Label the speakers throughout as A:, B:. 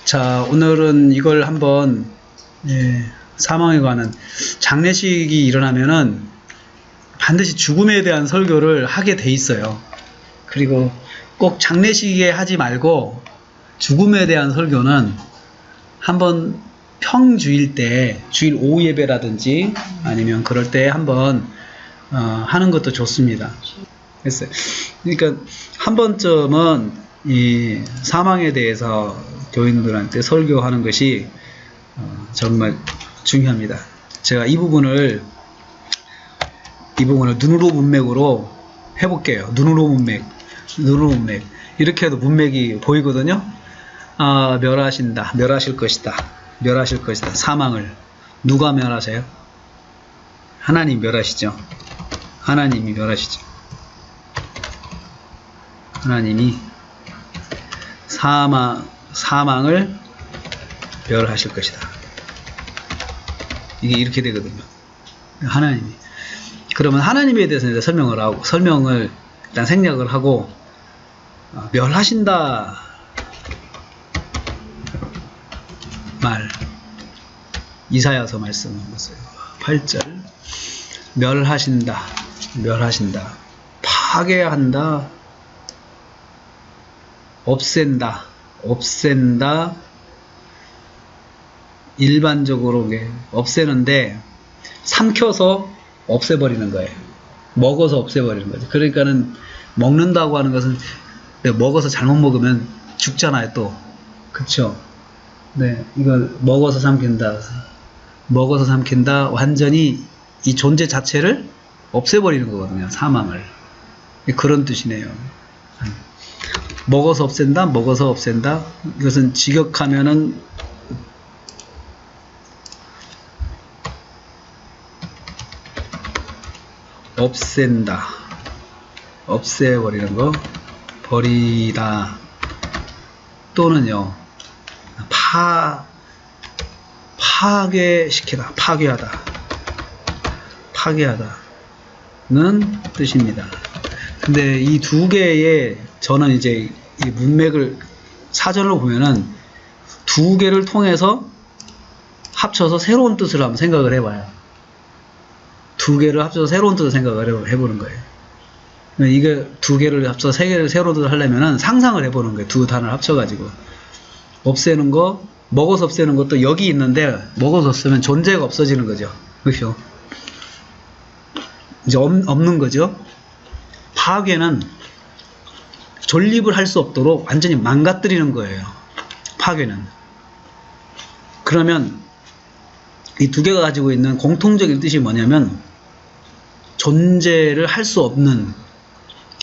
A: 자, 오늘은 이걸 한번 사망에 관한 장례식이 일어나면은 반드시 죽음에 대한 설교를 하게 돼 있어요. 그리고 꼭 장례식에 하지 말고 죽음에 대한 설교는 한번 평주일 때, 주일 오후 예배라든지 아니면 그럴 때 한번 하는 것도 좋습니다. 됐어요. 그러니까 한 번쯤은 이 사망에 대해서 교인들한테 설교하는 것이 정말 중요합니다. 제가 이 부분을 눈으로 문맥으로 해볼게요. 눈으로 문맥 이렇게 해도 문맥이 보이거든요. 멸하실 것이다. 사망을 누가 멸하세요? 하나님 멸하시죠. 하나님이 멸하시죠. 하나님이 사망을 멸하실 것이다. 이게 이렇게 되거든요. 하나님이. 그러면 하나님에 대해서 이제 설명을 일단 생략을 하고, 멸하신다 말. 이사야서 말씀을 보세요. 8절. 멸하신다. 파괴한다. 없앤다. 일반적으로 없애는데 삼켜서 없애버리는 거예요. 먹어서 없애버리는 거죠. 그러니까는 먹는다고 하는 것은 먹어서 잘못 먹으면 죽잖아요, 또. 그쵸? 네, 이걸 먹어서 삼킨다. 완전히 이 존재 자체를 없애버리는 거거든요, 사망을. 그런 뜻이네요. 먹어서 없앤다. 이것은 직역하면은 없앤다. 없애버리는 거. 버리다. 또는요, 파괴시키다. 파괴하다는 뜻입니다. 근데 이 두 개의, 저는 이제 이 문맥을 사전으로 보면은 두 개를 통해서 합쳐서 새로운 뜻을 한번 생각을 해봐요. 두 개를 합쳐서 새로운 뜻을 생각을 해보는 거예요. 이게 두 개를 합쳐서 세 개를 새로운 뜻을 하려면은 상상을 해보는 거예요. 두 단어를 합쳐가지고. 없애는 거, 먹어서 없애는 것도 여기 있는데, 먹어서 없으면 존재가 없어지는 거죠. 그렇죠? 이제 없는 거죠. 파괴는 존립을 할 수 없도록 완전히 망가뜨리는 거예요. 파괴는. 그러면 이 두 개가 가지고 있는 공통적인 뜻이 뭐냐면 존재를 할 수 없는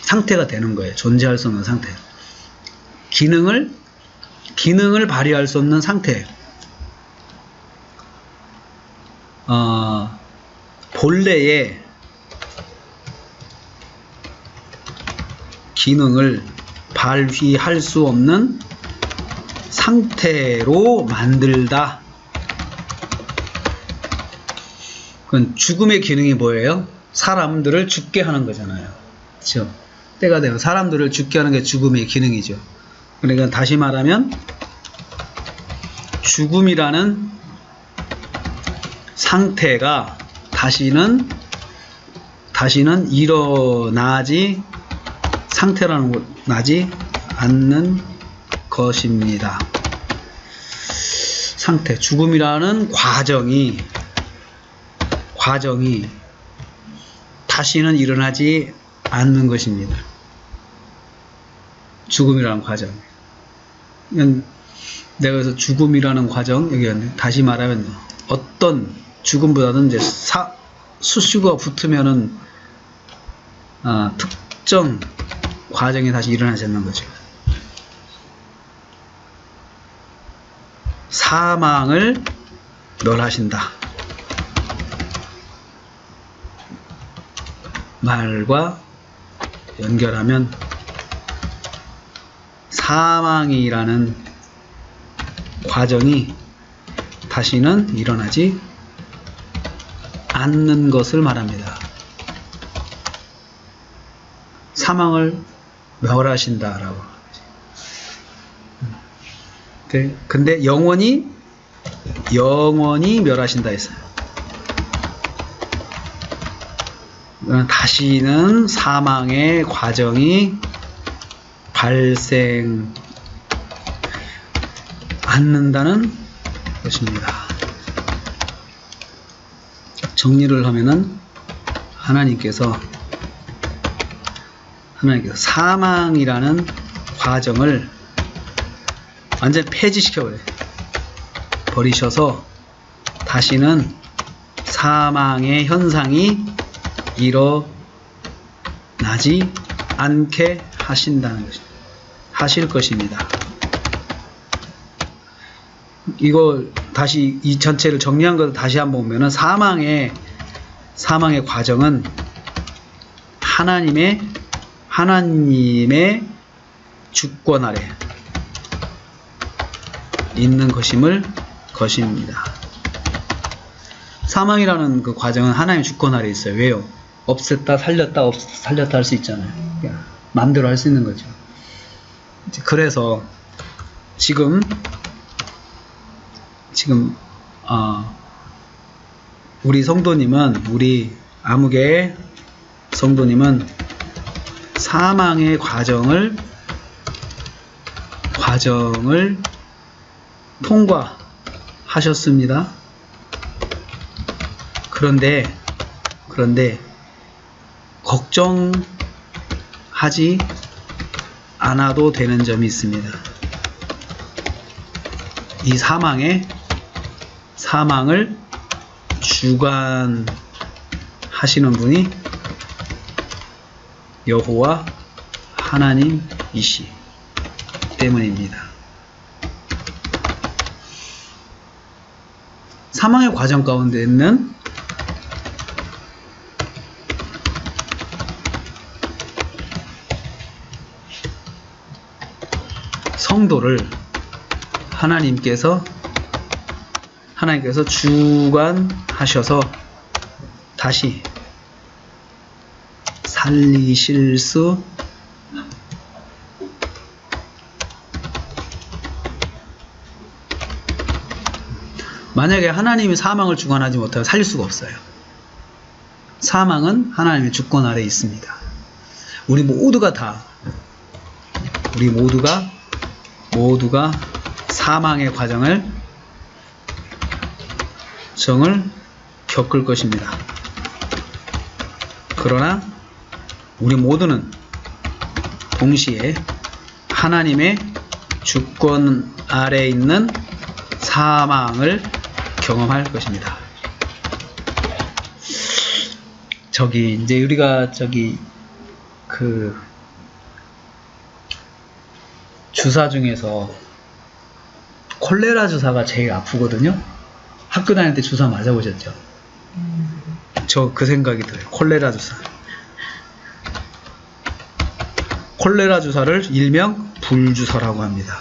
A: 상태가 되는 거예요. 존재할 수 없는 상태. 기능을 발휘할 수 없는 상태. 본래의 기능을 발휘할 수 없는 상태로 만들다. 그건 죽음의 기능이 뭐예요? 사람들을 죽게 하는 거잖아요. 그렇죠? 때가 되면 사람들을 죽게 하는 게 죽음의 기능이죠. 그러니까 다시 말하면 죽음이라는 상태가 다시는 나지 않는 것입니다. 상태, 죽음이라는 과정이 다시는 일어나지 않는 것입니다. 죽음이라는 과정. 내가 그래서 죽음이라는 과정, 여기 다시 말하면 어떤 죽음보다는 이제 수식어가 붙으면은 특정 과정이 다시 일어나지 않는 거죠. 사망을 멸하신다. 말과 연결하면 사망이라는 과정이 다시는 일어나지 않는 것을 말합니다. 사망을 멸하신다라고. 근데 영원히 멸하신다 했어요. 다시는 사망의 과정이 발생 않는다는 것입니다. 정리를 하면은 하나님께서 사망이라는 과정을 완전히 버리셔서 다시는 사망의 현상이 일어나지 않게 하실 것입니다. 이거 다시 이 전체를 정리한 것을 다시 한번 보면은 사망의 과정은 하나님의 주권 아래 있는 것입니다. 사망이라는 그 과정은 하나님의 주권 아래 있어요. 왜요? 없앴다 살렸다 할 수 있잖아요. 마음대로 할 수 있는 거죠. 그래서 지금 우리 성도님은, 우리 암흑의 성도님은 사망의 과정을 통과하셨습니다. 그런데 걱정하지 않아도 되는 점이 있습니다. 이 사망을 주관하시는 분이 여호와 하나님이시 때문입니다. 사망의 과정 가운데 있는 성도를 하나님께서 주관하셔서 다시 살리실 수 만약에 하나님이 사망을 주관하지 못하면 살릴 수가 없어요. 사망은 하나님의 주권 아래에 있습니다. 우리 모두가 사망의 과정을 겪을 것입니다. 그러나 우리 모두는 동시에 하나님의 주권 아래에 있는 사망을 경험할 것입니다. 이제 우리가 그 주사 중에서 콜레라 주사가 제일 아프거든요. 학교 다닐 때 주사 맞아보셨죠? 저 그 생각이 들어요. 콜레라 주사를 일명 불주사라고 합니다.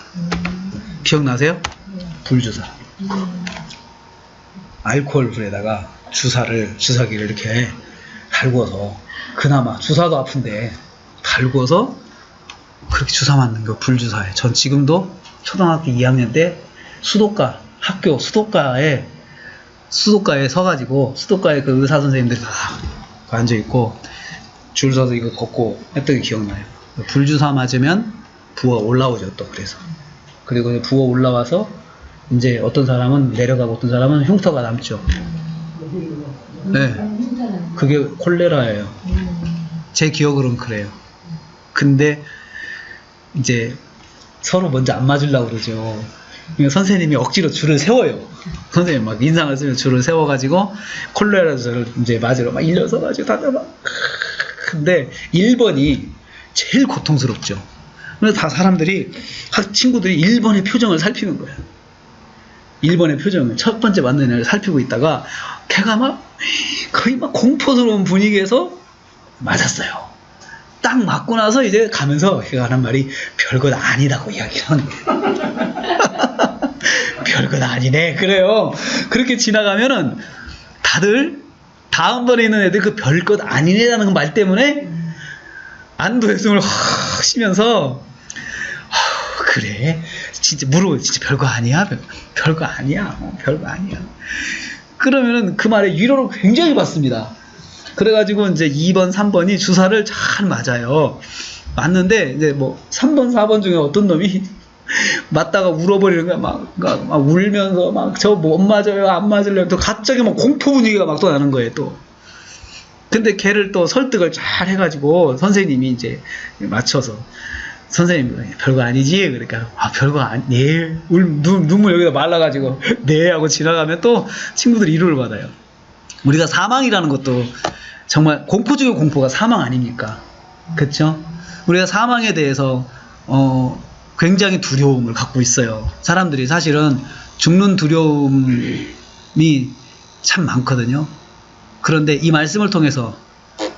A: 기억나세요? 불주사. 알코올불에다가 주사기를 이렇게 달궈서, 그나마 주사도 아픈데 달궈서 그렇게 주사 맞는 거 불주사예요. 전 지금도 초등학교 2학년 때 학교 수도가에 서가지고, 수도가에 그 의사 선생님들이 다 앉아있고 줄 서서 이거 걷고 했던 게 기억나요. 불주사 맞으면 부어가 올라오죠. 또 그리고 부어 올라와서 이제 어떤 사람은 내려가고 어떤 사람은 흉터가 남죠. 네, 그게 콜레라예요. 제 기억으로는 그래요. 근데 이제 서로 먼저 안 맞으려고 그러죠. 선생님이 억지로 줄을 세워요. 선생님 막 인상을 쓰면 줄을 세워가지고 콜레라 주사를 이제 맞으러 막 일려서가지고 근데 1번이 제일 고통스럽죠. 그래서 다 친구들이 1번의 표정을 살피는 거예요. 1번의 표정을, 첫 번째 맞는 애를 살피고 있다가 걔가 거의 공포스러운 분위기에서 맞았어요. 딱 맞고 나서 이제 가면서 걔가 하는 말이 별것 아니다고 이야기를 하는 거예요. 별것 아니네. 그래요. 그렇게 지나가면은 다들 다음번에 있는 애들 그 별것 아니네라는 말 때문에 안도의 숨을 확 쉬면서 그래 진짜 물어보고 진짜 별거 아니야? 별거 아니야? 별거 아니야. 그러면은 그 말에 위로를 굉장히 받습니다. 그래가지고 이제 2번, 3번이 주사를 잘 맞아요. 맞는데 이제 뭐 3번, 4번 중에 어떤 놈이 맞다가 울어버리는 거야. 막 울면서 막 저 못 맞아요, 안 맞을래요. 또 갑자기 막 공포 분위기가 막 또 나는 거예요, 또. 근데 걔를 또 설득을 잘 해가지고 선생님이 이제 맞춰서 선생님 별거 아니지? 그러니까 별거 아니, 네. 눈물 여기다 말라가지고 네 하고 지나가면 또 친구들이 위로를 받아요. 우리가 사망이라는 것도 정말 공포 중의 공포가 사망 아닙니까? 그쵸? 우리가 사망에 대해서 굉장히 두려움을 갖고 있어요. 사람들이 사실은 죽는 두려움이 참 많거든요. 그런데 이 말씀을 통해서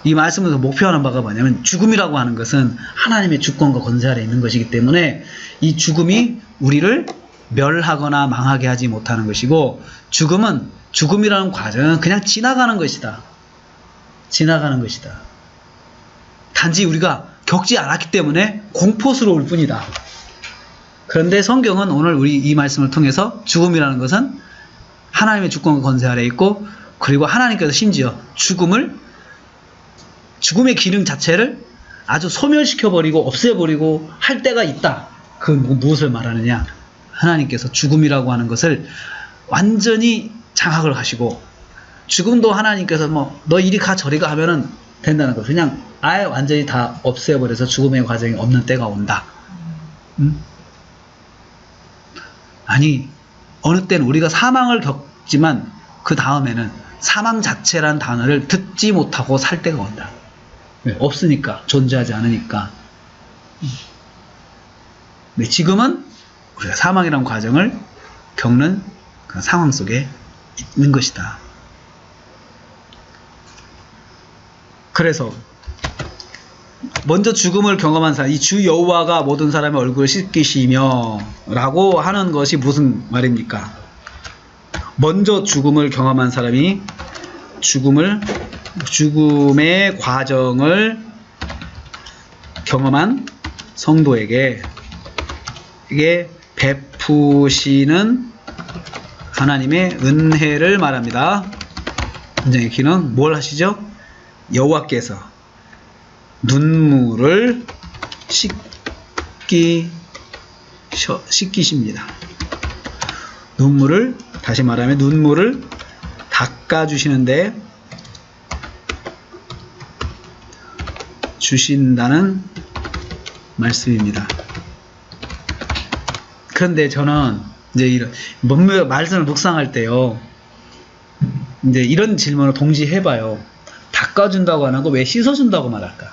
A: 목표하는 바가 뭐냐면 죽음이라고 하는 것은 하나님의 주권과 권세 아래 있는 것이기 때문에 이 죽음이 우리를 멸하거나 망하게 하지 못하는 것이고 죽음이라는 과정은 그냥 지나가는 것이다. 지나가는 것이다. 단지 우리가 겪지 않았기 때문에 공포스러울 뿐이다. 그런데 성경은 오늘 우리 이 말씀을 통해서 죽음이라는 것은 하나님의 주권과 권세 아래 있고 그리고 하나님께서 심지어 죽음의 기능 자체를 아주 소멸시켜버리고 없애버리고 할 때가 있다. 그 무엇을 말하느냐? 하나님께서 죽음이라고 하는 것을 완전히 장악을 하시고 죽음도 하나님께서 너 이리 가 저리 가 하면은 된다는 거. 그냥 아예 완전히 다 없애버려서 죽음의 과정이 없는 때가 온다. 아니 어느 때는 우리가 사망을 겪지만 그 다음에는 사망 자체란 단어를 듣지 못하고 살 때가 온다. 왜? 없으니까. 존재하지 않으니까. 네, 지금은 우리가 사망이라는 과정을 겪는 그 상황 속에 있는 것이다. 그래서 먼저 죽음을 경험한 사람, 이 주 여호와가 모든 사람의 얼굴을 씻기시며 라고 하는 것이 무슨 말입니까? 먼저 죽음을 경험한 사람이 죽음의 과정을 경험한 성도에게 이게 베푸시는 하나님의 은혜를 말합니다. 은장의 기능 뭘 하시죠? 여호와께서 눈물을 씻기십니다. 눈물을 다시 말하면 눈물을 닦아주시는데 주신다는 말씀입니다. 그런데 저는 이제 이런 말씀을 묵상할 때요, 이제 이런 질문을 동시에 해봐요. 닦아준다고 안 하고 왜 씻어준다고 말할까?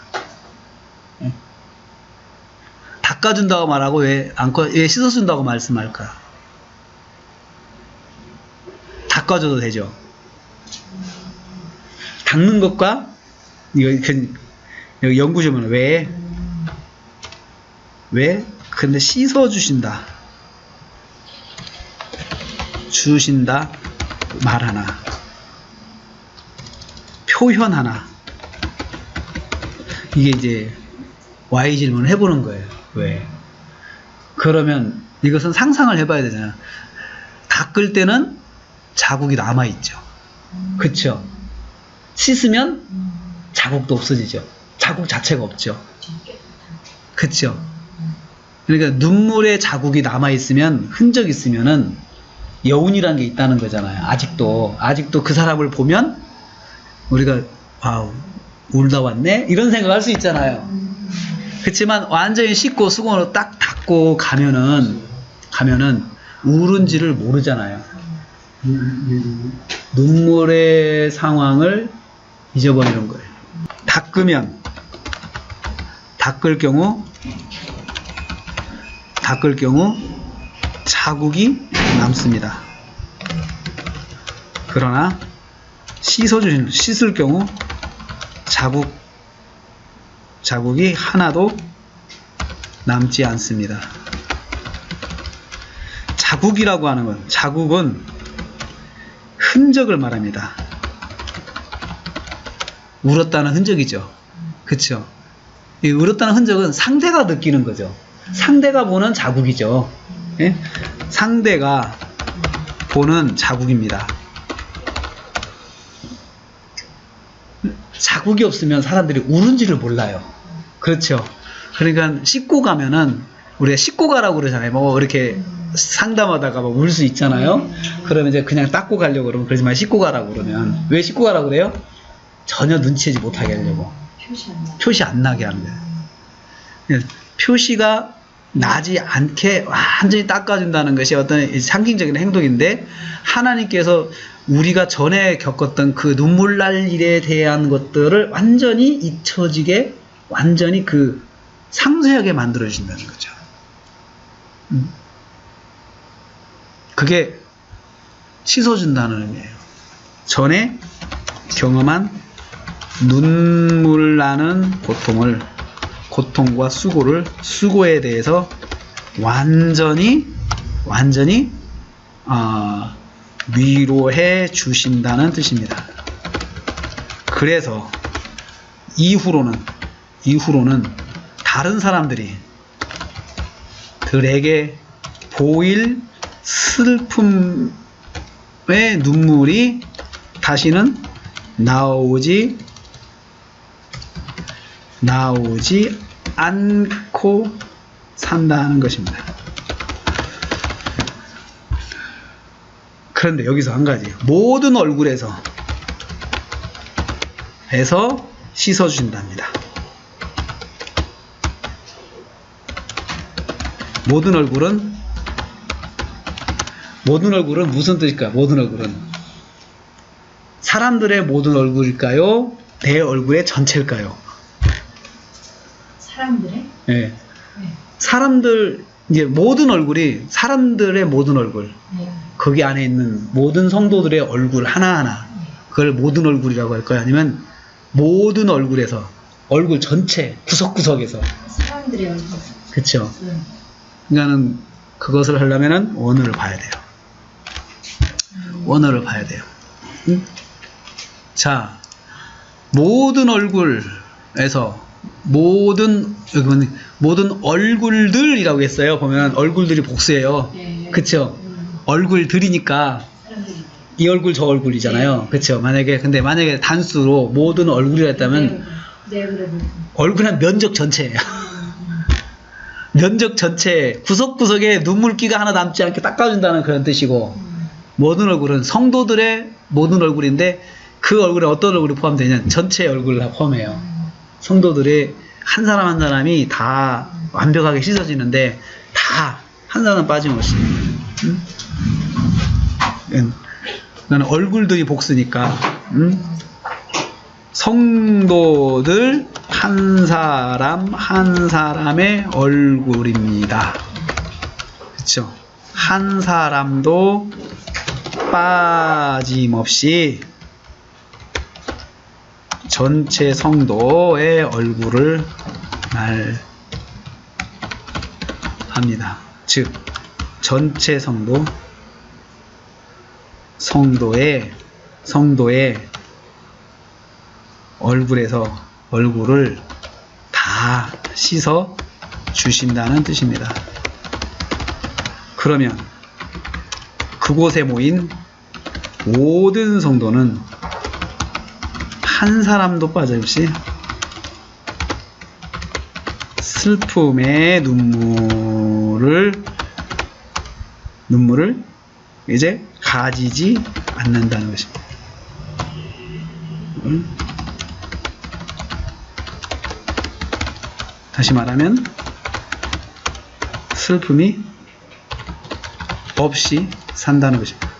A: 닦아준다고 말하고 왜 씻어준다고 말씀할까? 닦아줘도 되죠. 닦는 것과 여기 연구주면 왜? 근데 씻어주신다. 주신다. 말 하나. 표현 하나. 이게 이제 Y 질문을 해보는 거예요. 왜? 그러면 이것은 상상을 해봐야 되잖아. 닦을 때는 자국이 남아있죠. 그쵸? 씻으면 자국도 없어지죠. 자국 자체가 없죠. 그쵸? 그러니까 눈물에 자국이 남아있으면, 흔적이 있으면은 여운이라는 게 있다는 거잖아요. 아직도 그 사람을 보면 우리가 와우 울다 왔네? 이런 생각할 수 있잖아요. 그렇지만 완전히 씻고 수건으로 딱 닦고 가면은 울은지를 모르잖아요. 눈물의 상황을 잊어버리는 거예요. 닦을 경우 자국이 남습니다. 그러나 씻을 경우 자국이 하나도 남지 않습니다. 자국은 흔적을 말합니다. 울었다는 흔적이죠. 그쵸? 이 울었다는 흔적은 상대가 느끼는 거죠. 상대가 보는 자국이죠. 예? 상대가 보는 자국입니다. 자국이 없으면 사람들이 우는지를 몰라요. 그렇죠. 그러니까 씻고 가면은 우리가 씻고 가라고 그러잖아요. 뭐 이렇게 상담하다가 막 울 수 있잖아요. 그러면 이제 그냥 닦고 가려고 그러면 그러지 마. 씻고 가라고 그러면 왜 씻고 가라고 그래요? 전혀 눈치채지 못하게 하려고. 표시 안 나게 하는 거예요. 표시가 나지 않게 완전히 닦아준다는 것이 어떤 상징적인 행동인데, 하나님께서 우리가 전에 겪었던 그 눈물 날 일에 대한 것들을 완전히 잊혀지게, 완전히 그 상쇄하게 만들어주신다는 거죠. 그게 씻어준다는 의미예요. 전에 경험한 눈물 나는 고통과 수고에 대해서 완전히 위로해 주신다는 뜻입니다. 그래서 이후로는 다른 사람들에게 보일 슬픔의 눈물이 다시는 나오지 않고 산다는 것입니다. 그런데 여기서 한 가지, 모든 얼굴에서 씻어주신답니다. 모든 얼굴은 무슨 뜻일까요? 모든 얼굴은 사람들의 모든 얼굴일까요? 내 얼굴의 전체일까요?
B: 사람들의?
A: 네. 사람들, 이제 모든 얼굴이 사람들의 모든 얼굴.
B: 네.
A: 거기 안에 있는 모든 성도들의 얼굴 하나하나. 그걸 모든 얼굴이라고 할까요? 아니면 모든 얼굴에서, 얼굴 전체, 구석구석에서.
B: 사람들의 얼굴.
A: 그쵸. 그러니까는 그것을 하려면은 원어를 봐야 돼요. 원어를 봐야 돼요. 응? 자, 모든 얼굴에서 모든 얼굴들이라고 했어요. 보면 얼굴들이 복수예요. 그쵸? 얼굴들이니까 이 얼굴 저 얼굴이잖아요. 그쵸? 만약에 단수로 모든 얼굴이라 했다면 얼굴은 면적 전체예요. 면적 전체, 구석구석에 눈물기가 하나 남지 않게 닦아준다는 그런 뜻이고, 모든 얼굴은 성도들의 모든 얼굴인데, 그 얼굴에 어떤 얼굴이 포함되냐면 전체 얼굴을 다 포함해요. 성도들의 한 사람 한 사람이 다 완벽하게 씻어지는데, 다 한 사람 빠짐없이. 그러니까 얼굴들이 복수니까, 성도들 한 사람 한 사람의 얼굴입니다. 그렇죠? 한 사람도 빠짐없이 전체 성도의 얼굴을 말합니다. 즉 전체 성도의 얼굴을 다 씻어 주신다는 뜻입니다. 그러면 그곳에 모인 모든 성도는 한 사람도 빠짐없이 슬픔의 눈물을 이제 가지지 않는다는 것입니다. 다시 말하면 슬픔이 없이 산다는 것입니다.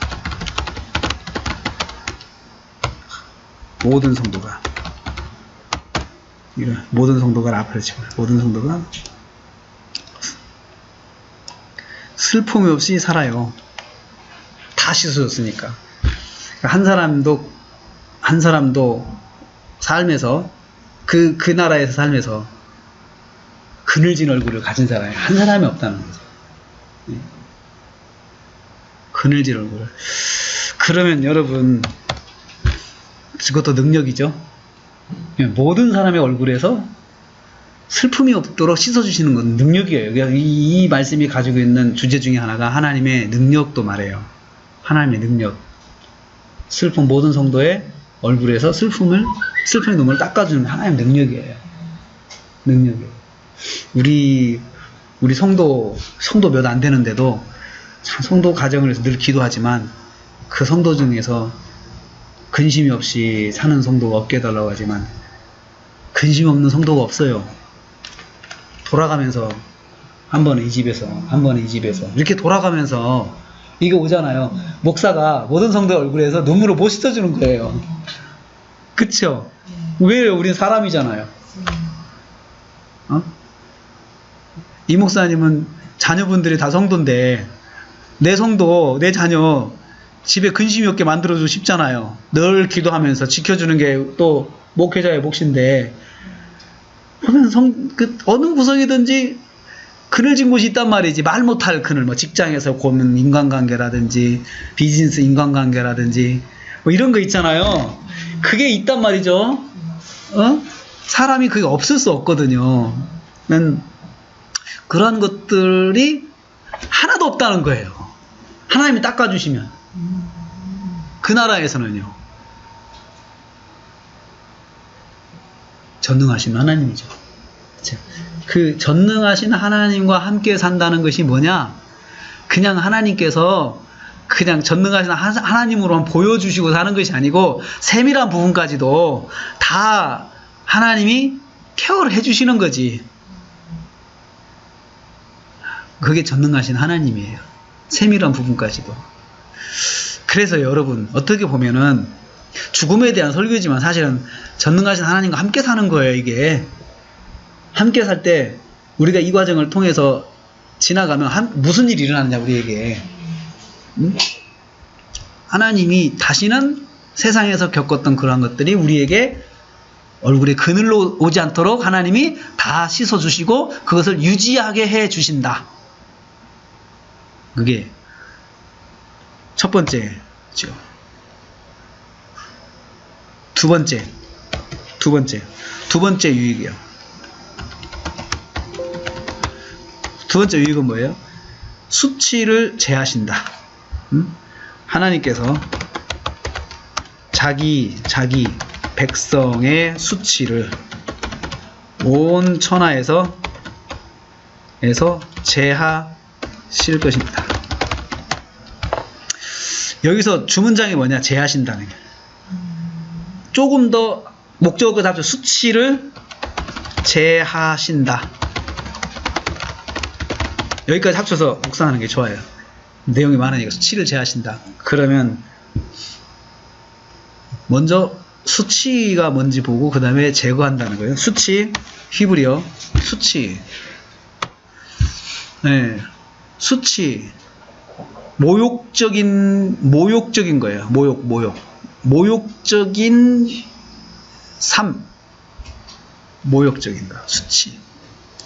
A: 모든 성도가 앞을 치고 모든 성도가 슬픔이 없이 살아요. 다 씻어줬으니까. 한 사람도 삶에서 그 나라에서 살면서 그늘진 얼굴을 가진 사람이 한 사람이 없다는 거죠. 그늘진 얼굴을. 그러면 여러분, 그것도 능력이죠. 모든 사람의 얼굴에서 슬픔이 없도록 씻어주시는 건 능력이에요. 이 말씀이 가지고 있는 주제 중에 하나가 하나님의 능력도 말해요. 하나님의 능력. 슬픈 모든 성도의 얼굴에서 슬픔의 눈물을 닦아주는 하나님의 능력이에요. 능력이에요. 우리 성도 몇 안 되는데도 성도 가정을 위해서 늘 기도하지만 그 성도 중에서 근심이 없이 사는 성도가 없게 해달라고 하지만 근심 없는 성도가 없어요. 돌아가면서 한 번은 이 집에서 한 번은 이 집에서 이렇게 돌아가면서 이게 오잖아요. 목사가 모든 성도의 얼굴에서 눈물을 못 씻어주는 거예요. 그쵸? 왜요? 우린 사람이잖아요. 이 목사님은 자녀분들이 다 성도인데 내 성도, 내 자녀 집에 근심이 없게 만들어주고 싶잖아요. 늘 기도하면서 지켜주는 게 또 목회자의 몫인데 보면 어느 구석이든지 그늘진 곳이 있단 말이지. 말 못할 그늘, 뭐 직장에서 고민 인간관계라든지 비즈니스 인간관계라든지 뭐 이런 거 있잖아요. 그게 있단 말이죠. 사람이 그게 없을 수 없거든요. 그런 것들이 하나도 없다는 거예요. 하나님이 닦아주시면. 그 나라에서는요. 전능하신 하나님이죠. 그 전능하신 하나님과 함께 산다는 것이 뭐냐? 그냥 하나님께서 그냥 전능하신 하나님으로만 보여주시고 사는 것이 아니고 세밀한 부분까지도 다 하나님이 케어를 해주시는 거지. 그게 전능하신 하나님이에요. 세밀한 부분까지도. 그래서 여러분 어떻게 보면은 죽음에 대한 설교지만 사실은 전능하신 하나님과 함께 사는 거예요. 이게 함께 살 때 우리가 이 과정을 통해서 지나가면 무슨 일이 일어나느냐 우리에게. 하나님이 다시는 세상에서 겪었던 그러한 것들이 우리에게 얼굴에 그늘로 오지 않도록 하나님이 다 씻어주시고 그것을 유지하게 해주신다. 그게 첫 번째죠. 두 번째 유익이요. 두 번째 유익은 뭐예요? 수치를 제하신다. 하나님께서 자기 백성의 수치를 온 천하에서 제하실 것입니다. 여기서 주문장이 뭐냐? 제하신다는 게. 조금 더 목적을 잡죠. 수치를 제하신다. 여기까지 합쳐서 묵상하는 게 좋아요. 내용이 많으니까 수치를 제하신다. 그러면 먼저 수치가 뭔지 보고 그 다음에 제거한다는 거예요. 수치, 히브리어 수치. 네, 수치. 모욕적인 거예요. 모욕적인 삶. 모욕적인 거.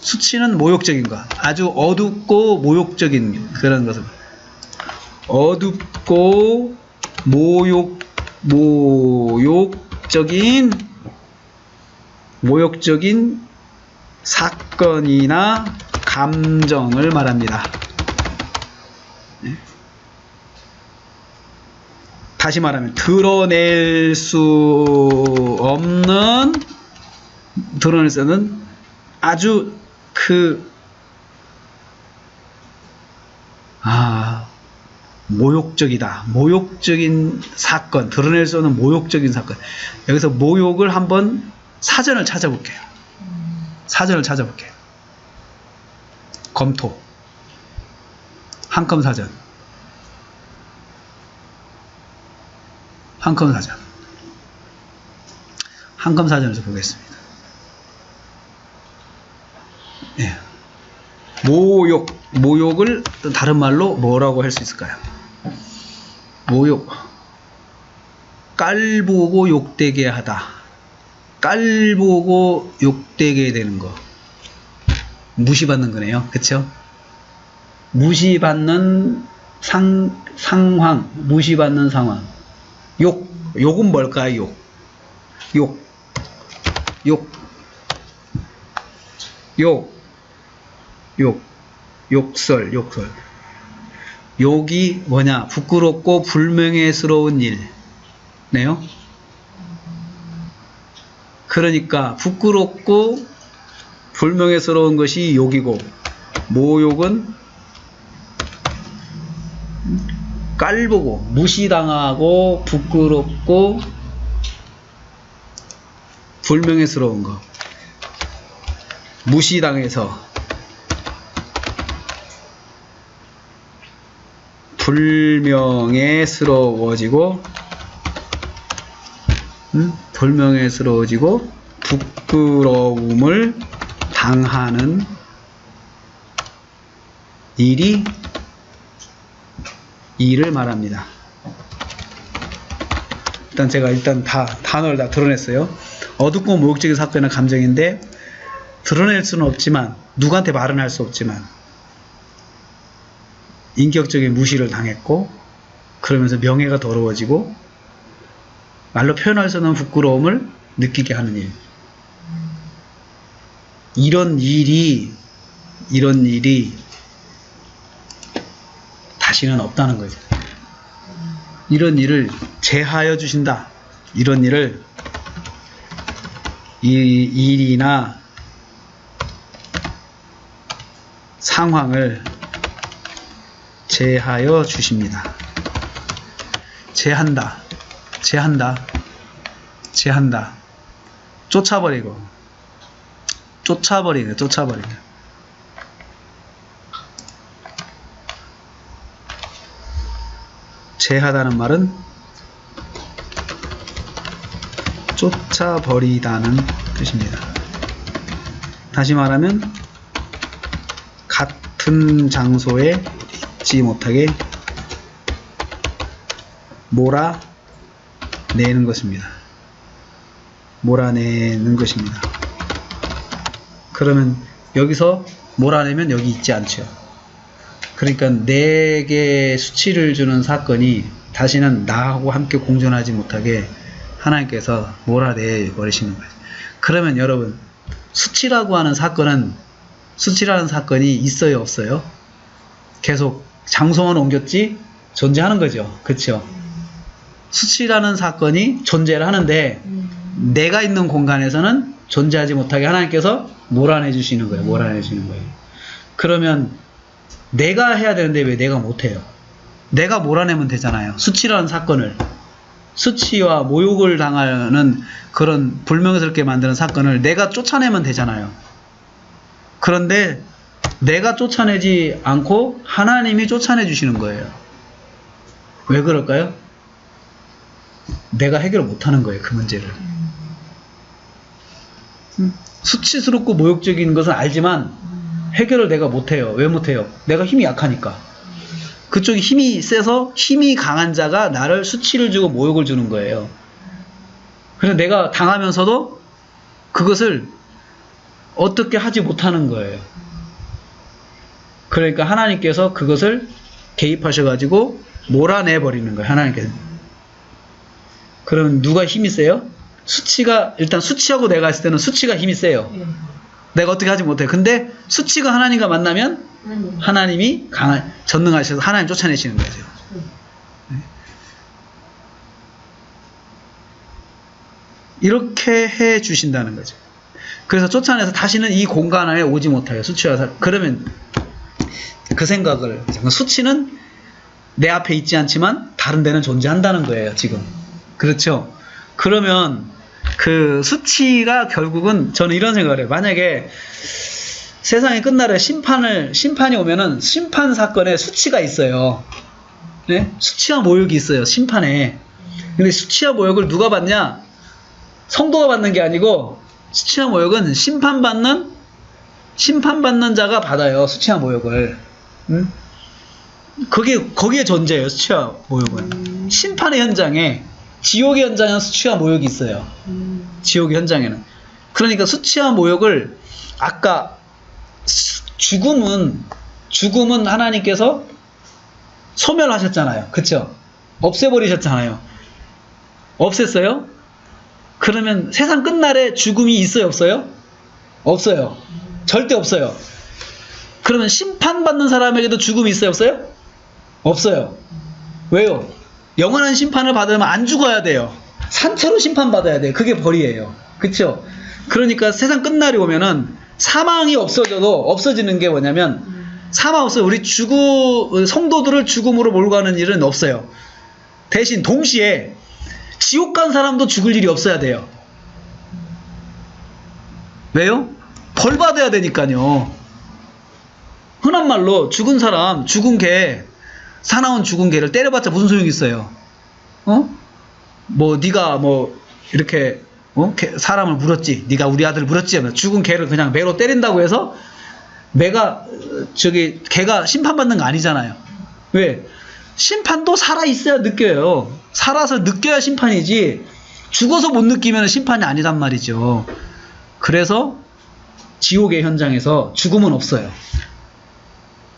A: 수치는 모욕적인 거. 아주 어둡고 모욕적인 그런 것을. 어둡고 모욕적인 사건이나 감정을 말합니다. 네? 다시 말하면 드러낼 수 없는 아주 모욕적인 사건, 드러낼 수 없는 모욕적인 사건. 여기서 모욕을 한번 사전을 찾아볼게요. 검토. 한컴 사전에서 보겠습니다. 네. 모욕을 다른 말로 뭐라고 할 수 있을까요? 모욕. 깔보고 욕되게 하다. 깔보고 욕되게 되는 거. 무시받는 거네요. 그쵸? 무시받는 상황. 무시받는 상황. 욕은 뭘까요? 욕. 욕설. 욕이 뭐냐? 부끄럽고 불명예스러운 일네요. 그러니까 부끄럽고 불명예스러운 것이 욕이고, 모욕은 깔보고 무시당하고 부끄럽고 불명예스러운 거. 무시당해서 불명예스러워지고 부끄러움을 당하는 일을 말합니다. 제가 다 단어를 다 드러냈어요. 어둡고 모욕적인 사건이나 감정인데 드러낼 수는 없지만, 누구한테 말은 할 수 없지만 인격적인 무시를 당했고, 그러면서 명예가 더러워지고 말로 표현할 수 없는 부끄러움을 느끼게 하는 일. 이런 일이 다시는 없다는 거죠. 이런 일을 제하여 주신다. 이런 일을, 일이나 상황을 제하여 주십니다. 제한다. 쫓아버리네. 제하다는 말은 쫓아버리다는 뜻입니다. 다시 말하면 같은 장소에 있지 못하게 몰아내는 것입니다. 그러면 여기서 몰아내면 여기 있지 않죠. 그러니까 내게 수치를 주는 사건이 다시는 나하고 함께 공존하지 못하게 하나님께서 몰아내 버리시는 거예요. 그러면 여러분, 수치라는 사건이 있어요, 없어요? 계속 장소만 옮겼지 존재하는 거죠. 그렇죠? 수치라는 사건이 존재를 하는데 내가 있는 공간에서는 존재하지 못하게 하나님께서 몰아내 주시는 거예요. 그러면 내가 해야 되는데 왜 내가 못해요? 내가 몰아내면 되잖아요. 수치라는 사건을, 수치와 모욕을 당하는 그런 불명예스럽게 만드는 사건을 내가 쫓아내면 되잖아요. 그런데 내가 쫓아내지 않고 하나님이 쫓아내 주시는 거예요. 왜 그럴까요? 내가 해결을 못하는 거예요, 그 문제를. 수치스럽고 모욕적인 것은 알지만 해결을 내가 못해요. 왜 못해요? 내가 힘이 약하니까. 그쪽이 힘이 세서 힘이 강한 자가 나를 수치를 주고 모욕을 주는 거예요. 그래서 내가 당하면서도 그것을 어떻게 하지 못하는 거예요. 그러니까 하나님께서 그것을 개입하셔가지고 몰아내버리는 거예요. 하나님께서. 그럼 누가 힘이 세요? 일단 수치하고 내가 했을 때는 수치가 힘이 세요. 내가 어떻게 하지 못해요. 근데 수치가 하나님과 만나면 하나님이 전능하셔서 하나님 쫓아내시는 거죠. 이렇게 해 주신다는 거죠. 그래서 쫓아내서 다시는 이 공간 안에 오지 못해요. 수치와 그러면 그 생각을, 수치는 내 앞에 있지 않지만 다른 데는 존재한다는 거예요. 지금. 그렇죠? 그러면 그 수치가 결국은, 저는 이런 생각을 해요. 만약에 세상이 끝날에 심판이 오면은 심판 사건에 수치가 있어요. 네? 수치와 모욕이 있어요. 심판에. 근데 수치와 모욕을 누가 받냐? 성도가 받는 게 아니고, 수치와 모욕은 심판받는 자가 받아요. 수치와 모욕을. 응? 거기에 존재해요. 수치와 모욕은. 심판의 현장에, 지옥의 현장에는 수치와 모욕이 있어요. 지옥의 현장에는. 그러니까 수치와 모욕을, 아까 죽음은 하나님께서 소멸하셨잖아요. 그쵸? 없애버리셨잖아요. 없앴어요? 그러면 세상 끝날에 죽음이 있어요, 없어요? 없어요. 절대 없어요. 그러면 심판받는 사람에게도 죽음이 있어요, 없어요? 없어요. 왜요? 영원한 심판을 받으면 안 죽어야 돼요. 산채로 심판받아야 돼요. 그게 벌이에요. 그쵸? 그러니까 세상 끝날이 오면은 사망이 없어져도 없어지는 게 뭐냐면 사망 없어요. 우리 성도들을 죽음으로 몰고 가는 일은 없어요. 대신 동시에 지옥 간 사람도 죽을 일이 없어야 돼요. 왜요? 벌 받아야 되니까요. 흔한 말로 죽은 사람, 죽은 개, 사나운 죽은 개를 때려봤자 무슨 소용이 있어요? 네가 이렇게 사람을 물었지, 네가 우리 아들을 물었지 하면 죽은 개를 그냥 매로 때린다고 해서 개가 심판받는 거 아니잖아요. 왜? 심판도 살아있어야 느껴요. 살아서 느껴야 심판이지 죽어서 못 느끼면 심판이 아니란 말이죠. 그래서 지옥의 현장에서 죽음은 없어요.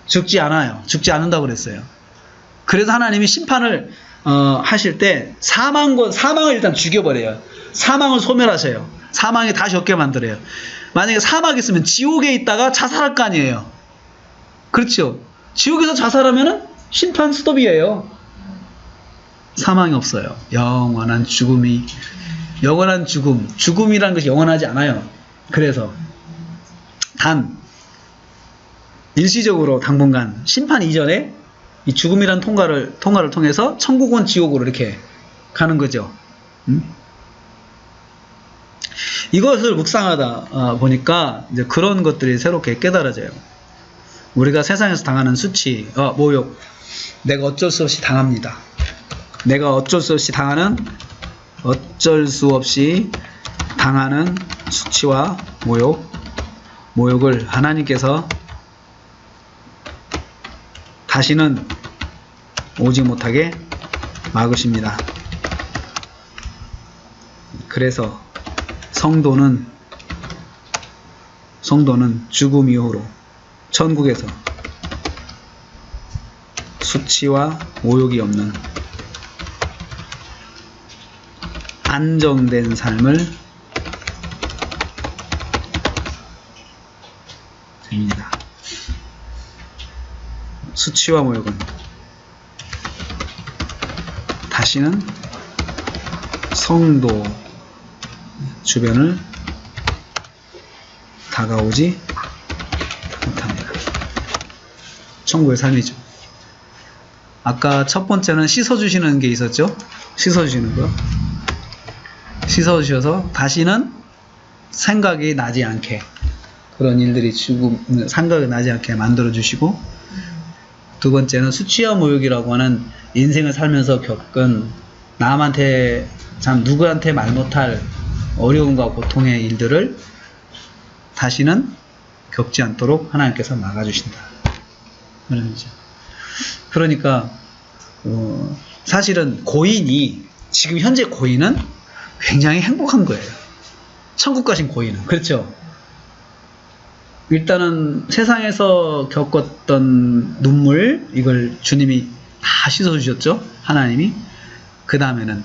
A: 죽지 않아요. 죽지 않는다고 그랬어요. 그래서 하나님이 심판을 하실 때 사망을 일단 죽여버려요. 사망을 소멸하셔요. 사망이 다시 없게 만들어요. 만약에 사망이 있으면 지옥에 있다가 자살할 거 아니에요. 그렇죠? 지옥에서 자살하면은 심판 스톱이에요. 사망이 없어요. 영원한 죽음이란 것이 영원하지 않아요. 그래서 단 일시적으로 당분간 심판 이전에 이 죽음이란 통과를 통해서 천국은 지옥으로 이렇게 가는 거죠. 이것을 묵상하다 보니까 이제 그런 것들이 새롭게 깨달아져요. 우리가 세상에서 당하는 수치, 모욕, 내가 어쩔 수 없이 당합니다. 내가 어쩔 수 없이 당하는 수치와 모욕을 하나님께서 다시는 오지 못하게 막으십니다. 그래서 성도는 죽음 이후로 천국에서 수치와 모욕이 없는 안정된 삶을 됩니다. 수치와 모욕은 다시는 성도 주변을 다가오지 못합니다. 천국의 삶이죠. 아까 첫 번째는 씻어주시는 게 있었죠? 씻어주시는 거. 씻어주셔서 다시는 생각이 나지 않게, 그런 일들이 생각이 나지 않게 만들어주시고, 두 번째는 수치와 모욕이라고 하는 인생을 살면서 겪은 남한테 누구한테 말 못할 어려움과 고통의 일들을 다시는 겪지 않도록 하나님께서 막아주신다. 그러니까 사실은 지금 현재 고인은 굉장히 행복한 거예요. 천국 가신 고인은. 그렇죠? 일단은 세상에서 겪었던 눈물, 이걸 주님이 다 씻어주셨죠? 하나님이. 그 다음에는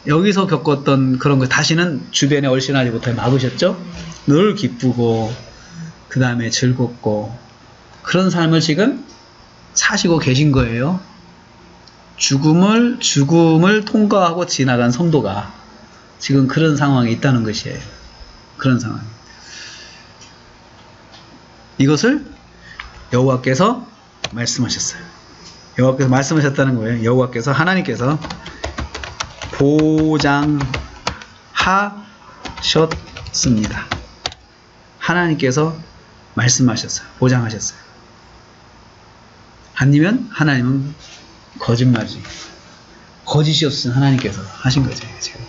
A: 여기서 겪었던 그런 거 다시는 주변에 얼씬하지 못하게 막으셨죠? 늘 기쁘고 그 다음에 즐겁고 그런 삶을 지금 사시고 계신 거예요. 죽음을 통과하고 지나간 성도가 지금 그런 상황에 있다는 것이에요. 그런 상황. 이것을 여호와께서 말씀하셨어요. 여호와께서 말씀하셨다는 거예요. 여호와께서, 하나님께서 보장하셨습니다. 하나님께서 말씀하셨어요. 보장하셨어요. 아니면 하나님은 거짓말이지. 거짓이 없으신 하나님께서 하신 거죠. 지금.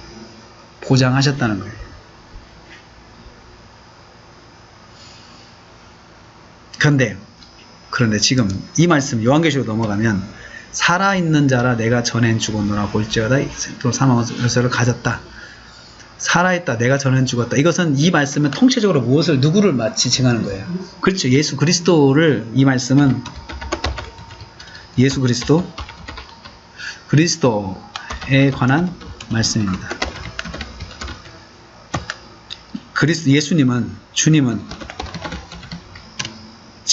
A: 보장하셨다는 거예요. 그런데 지금 이 말씀 요한계시록 넘어가면 살아있는 자라 내가 전엔 죽었노라 볼지어다 또 사망의 열쇠를 가졌다. 살아있다. 내가 전엔 죽었다. 이것은 이 말씀은 통째적으로 누구를 마치 칭하는 거예요. 그렇죠. 예수 그리스도를, 이 말씀은 예수 그리스도에 관한 말씀입니다. 주님은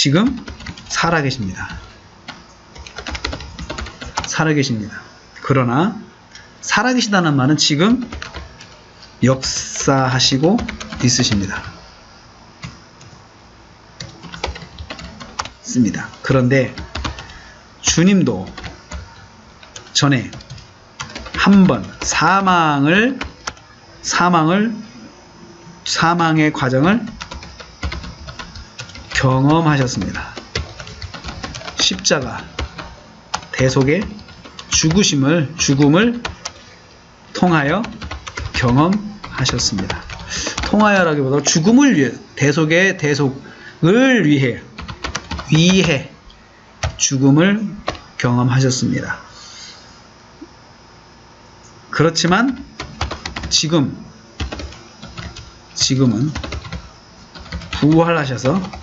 A: 지금 살아계십니다. 살아계십니다. 그러나 살아계시다는 말은 지금 역사하시고 있으십니다. 씁니다. 그런데 주님도 전에 한번 사망의 과정을 경험하셨습니다. 십자가 대속의 죽음을 통하여 경험하셨습니다. 통하여라기보다 죽음을 위해, 대속의 대속을 위해 죽음을 경험하셨습니다. 그렇지만 지금은 부활하셔서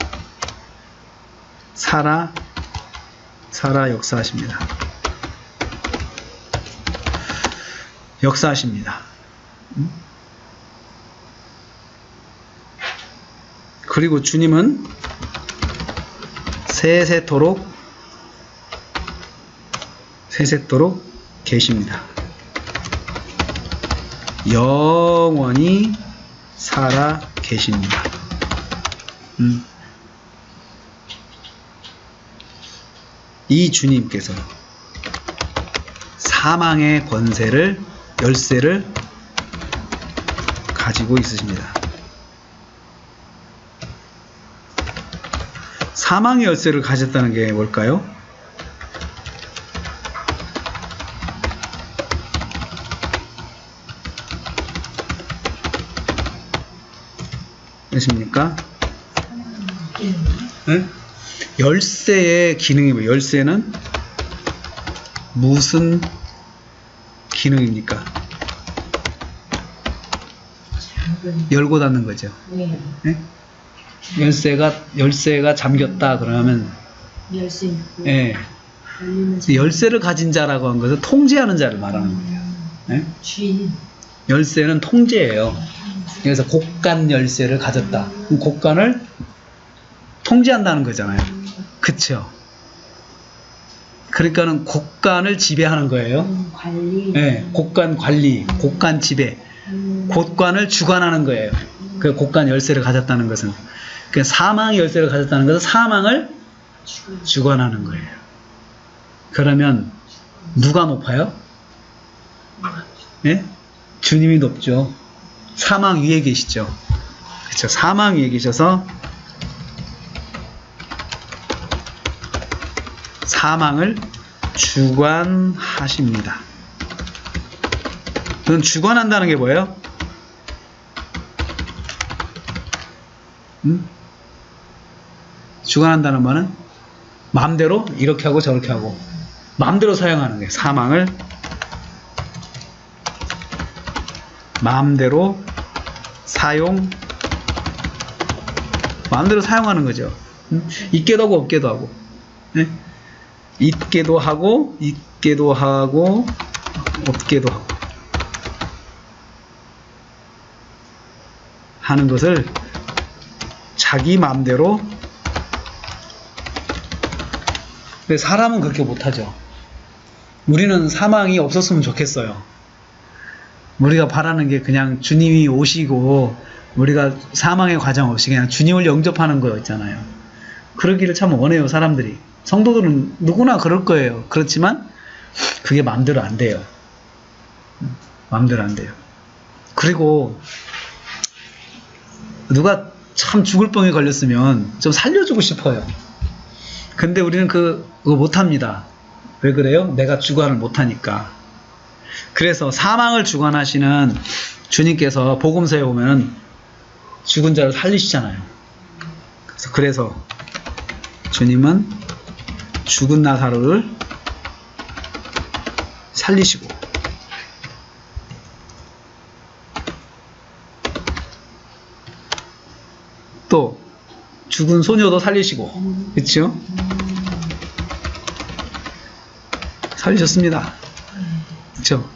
A: 살아 역사하십니다. 역사하십니다. 그리고 주님은 세세토록 계십니다. 영원히 살아 계십니다. 이 주님께서 사망의 열쇠를 가지고 있으십니다. 사망의 열쇠를 가졌다는 게 뭘까요? 아십니까? 네? 열쇠의 기능이 뭐예요? 열쇠는 무슨 기능입니까? 열고 닫는 거죠. 네? 열쇠가 잠겼다 그러면 네. 열쇠를 가진 자라고 한 것은 통제하는 자를 말하는 거예요. 네? 열쇠는 통제예요. 그래서 곡간 열쇠를 가졌다. 곡간을 통제한다는 거잖아요. 그쵸? 그러니까는 곡간을 지배하는 거예요. 네, 곡간 관리, 곡간 지배, 곡간을 주관하는 거예요. 그 곡간 열쇠를 가졌다는 것은, 그 사망의 열쇠를 가졌다는 것은 사망을 주관하는 거예요. 그러면 누가 높아요? 네? 주님이 높죠. 사망 위에 계시죠. 그렇죠. 사망 위에 계셔서 사망을 주관하십니다. 그럼 주관한다는 게 뭐예요? 주관한다는 말은 마음대로 이렇게 하고 저렇게 하고 마음대로 사용하는 거예요. 사망을 마음대로 사용하는 거죠. 있게도 하고 없게도 하고, 네? 있게도 하고 없게도 하고 하는 것을 자기 마음대로. 근데 사람은 그렇게 못하죠. 우리는 사망이 없었으면 좋겠어요. 우리가 바라는 게 그냥 주님이 오시고 우리가 사망의 과정 없이 그냥 주님을 영접하는 거였잖아요. 그러기를 참 원해요, 사람들이. 성도들은 누구나 그럴 거예요. 그렇지만 그게 마음대로 안 돼요. 마음대로 안 돼요. 그리고 누가 참 죽을 병에 걸렸으면 좀 살려주고 싶어요. 근데 우리는 그거 못합니다. 왜 그래요? 내가 주관을 못하니까. 그래서 사망을 주관하시는 주님께서 복음서에 보면 죽은 자를 살리시잖아요. 그래서 주님은 죽은 나사로를 살리시고 또 죽은 소녀도 살리시고, 그렇죠? 살리셨습니다. 그렇죠?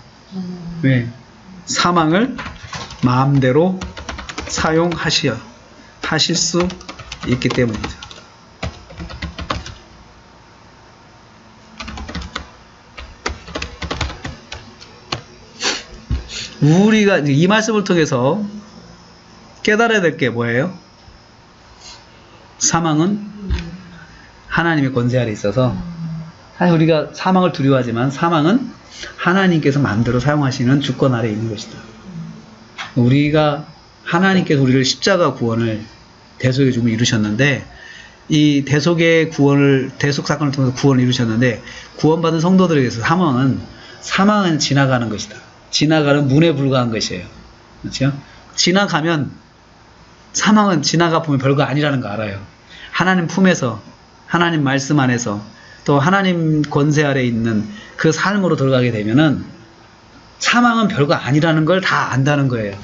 A: 왜? 사망을 마음대로 사용하실 수 있기 때문이죠. 우리가 이 말씀을 통해서 깨달아야 될 게 뭐예요? 사망은 하나님의 권세 아래 있어서, 사실 우리가 사망을 두려워하지만 사망은 하나님께서 마음대로 사용하시는 주권 아래 있는 것이다. 우리가 하나님께서 우리를 십자가 구원을 대속의 죽음을 이루셨는데, 이 대속의 구원을, 대속 사건을 통해서 구원을 이루셨는데, 구원받은 성도들에게서 사망은 지나가는 것이다. 지나가는 문에 불과한 것이에요. 그렇죠? 지나가면, 사망은 지나가 보면 별거 아니라는 거 알아요. 하나님 품에서, 하나님 말씀 안에서, 또 하나님 권세 아래 있는 그 삶으로 들어가게 되면은 사망은 별거 아니라는 걸 다 안다는 거예요.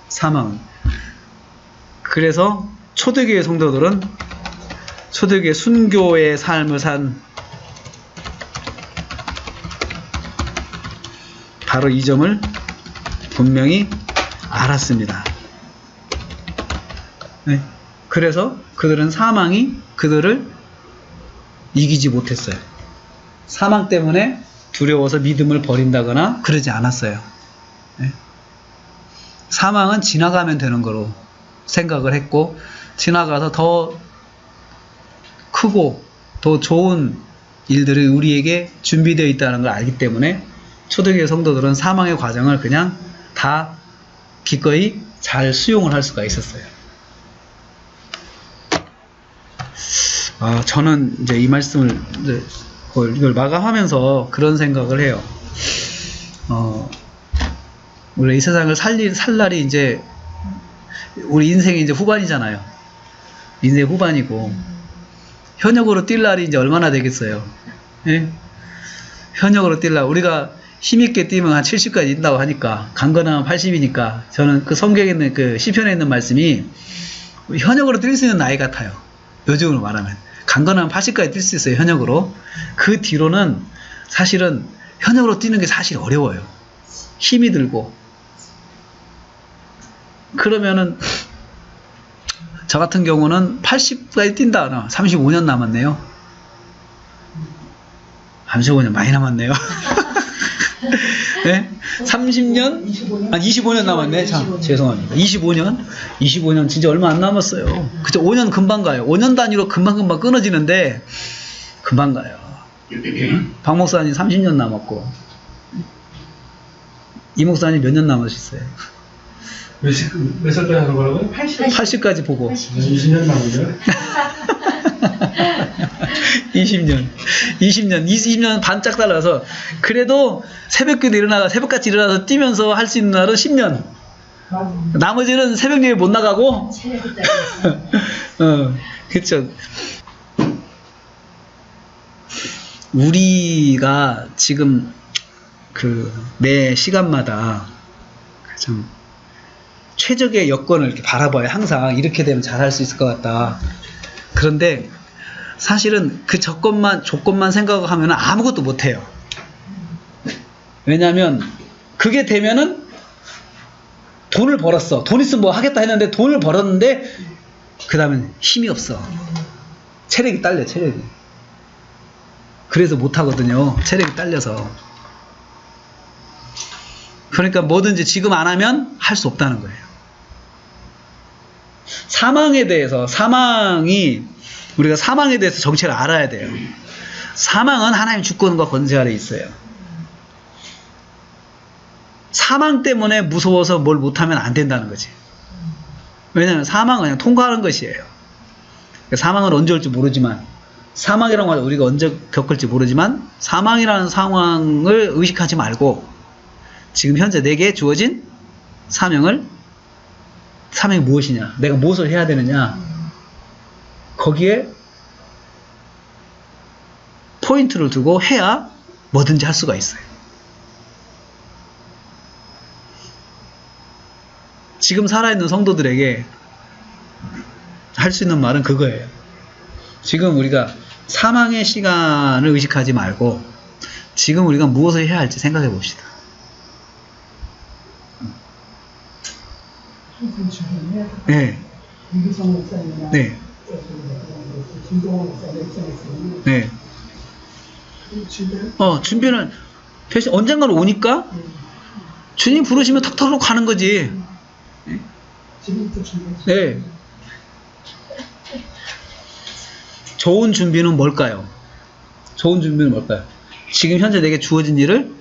A: 사망은. 그래서 초대교회 성도들은 초대교회 순교의 삶을 산 바로 이 점을 분명히 알았습니다. 네. 그래서 그들은 사망이 그들을 이기지 못했어요. 사망 때문에 두려워서 믿음을 버린다거나 그러지 않았어요. 네. 사망은 지나가면 되는 거로 생각을 했고, 지나가서 더 크고 더 좋은 일들이 우리에게 준비되어 있다는 걸 알기 때문에 초대교회 성도들은 사망의 과정을 그냥 다 기꺼이 잘 수용을 할 수가 있었어요. 저는 이제 이 말씀을 이제 이걸 마감하면서 그런 생각을 해요. 원래 이 세상을 살 날이 이제 우리 인생이 이제 후반이잖아요. 인생 후반이고 현역으로 뛸 날이 이제 얼마나 되겠어요. 예? 현역으로 뛸 날, 우리가 힘있게 뛰면 한 70까지 뛴다고 하니까, 강건하면 80이니까, 저는 그 성경에 있는 그 시편에 있는 말씀이 현역으로 뛸 수 있는 나이 같아요. 요즘으로 말하면. 강건하면 80까지 뛸 수 있어요, 현역으로. 그 뒤로는 사실은 현역으로 뛰는 게 사실 어려워요. 힘이 들고. 그러면은, 저 같은 경우는 80까지 뛴다. 35년 남았네요. 35년 많이 남았네요. 네? 30년? 25년 남았네. 참, 죄송합니다. 25년 진짜 얼마 안 남았어요. 그쵸? 5년 금방 가요. 5년 단위로 금방 끊어지는데, 금방 가요. 박 목사님 30년 남았고, 이 목사님 몇 년 남으셨어요?
B: 몇 살까지 하는 거라고요?
A: 80까지 보고.
B: 20년 남은데요?
A: 20년 반짝 달라서, 그래도 새벽기도 새벽같이 일어나서 뛰면서 할 수 있는 날은 10년. 나머지는 새벽녘에 못 나가고, 그쵸. 우리가 지금 매 시간마다 좀 최적의 여건을 이렇게 바라봐요. 항상 이렇게 되면 잘할 수 있을 것 같다. 그런데 사실은 그 조건만 생각하면 아무것도 못해요. 왜냐하면 그게 되면은 돈을 벌었어. 돈 있으면 뭐 하겠다 했는데 돈을 벌었는데 그 다음엔 힘이 없어. 체력이 딸려, 체력이. 그래서 못하거든요. 체력이 딸려서. 그러니까 뭐든지 지금 안 하면 할 수 없다는 거예요. 우리가 사망에 대해서 정체를 알아야 돼요. 사망은 하나님 주권과 권세 아래 있어요. 사망 때문에 무서워서 뭘 못하면 안 된다는 거지. 왜냐하면 사망은 그냥 통과하는 것이에요. 사망은 언제 올지 모르지만, 사망이라는 걸 우리가 언제 겪을지 모르지만, 사망이라는 상황을 의식하지 말고 지금 현재 내게 주어진 사명이 무엇이냐, 내가 무엇을 해야 되느냐, 거기에 포인트를 두고 해야 뭐든지 할 수가 있어요. 지금 살아있는 성도들에게 할 수 있는 말은 그거예요. 지금 우리가 사망의 시간을 의식하지 말고 지금 우리가 무엇을 해야 할지 생각해 봅시다. 네. 네. 네. 준비는 언젠가는 오니까 주님 부르시면 턱턱으로 가는 거지.
B: 지금부터 준비.
A: 네. 좋은 준비는 뭘까요? 좋은 준비는 뭘까요? 지금 현재 내게 주어진 일을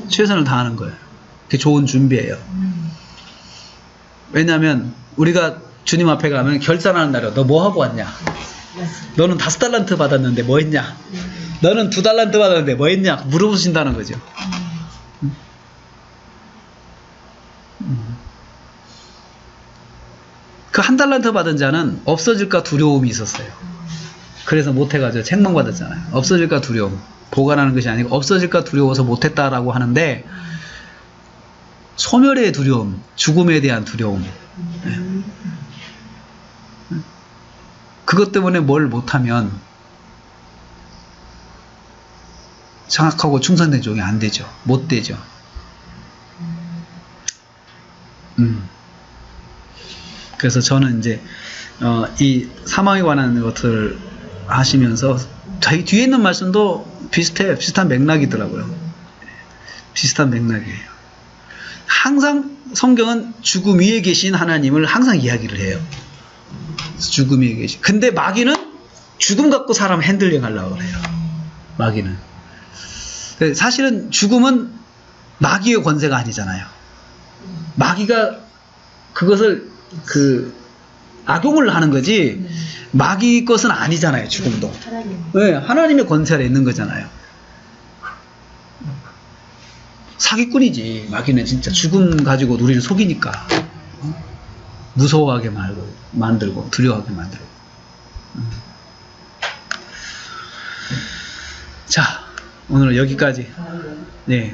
A: 최선을 다하는 거예요. 그게 좋은 준비예요. 왜냐하면 우리가 주님 앞에 가면 결산하는 날이야. 너 뭐 하고 왔냐? 너는 5달란트 받았는데 뭐 했냐? 너는 2달란트 받았는데 뭐 했냐? 물어보신다는 거죠. 그 1달란트 받은 자는 없어질까 두려움이 있었어요. 그래서 못해가지고 책망받았잖아요. 없어질까 두려움. 보관하는 것이 아니고 없어질까 두려워서 못했다라고 하는데, 소멸의 두려움, 죽음에 대한 두려움. 그것 때문에 뭘 못하면 장악하고 충성된 종이 안 되죠. 못 되죠. 그래서 저는 이제 이 사망에 관한 것을 하시면서 자기 뒤에 있는 말씀도 비슷한 맥락이더라고요. 비슷한 맥락이에요. 항상 성경은 죽음 위에 계신 하나님을 항상 이야기를 해요. 죽음 위에 계신. 근데 마귀는 죽음 갖고 사람 핸들링 하려고 그래요. 마귀는. 사실은 죽음은 마귀의 권세가 아니잖아요. 마귀가 그것을 악용을 하는 거지, 마귀 것은 아니잖아요. 죽음도. 네, 하나님의 권세 아래 있는 거잖아요. 사기꾼이지. 마귀는 진짜 죽음 가지고 우리를 속이니까 무서워하게 만들고 두려워하게 만들고. 자, 오늘은 여기까지. 네.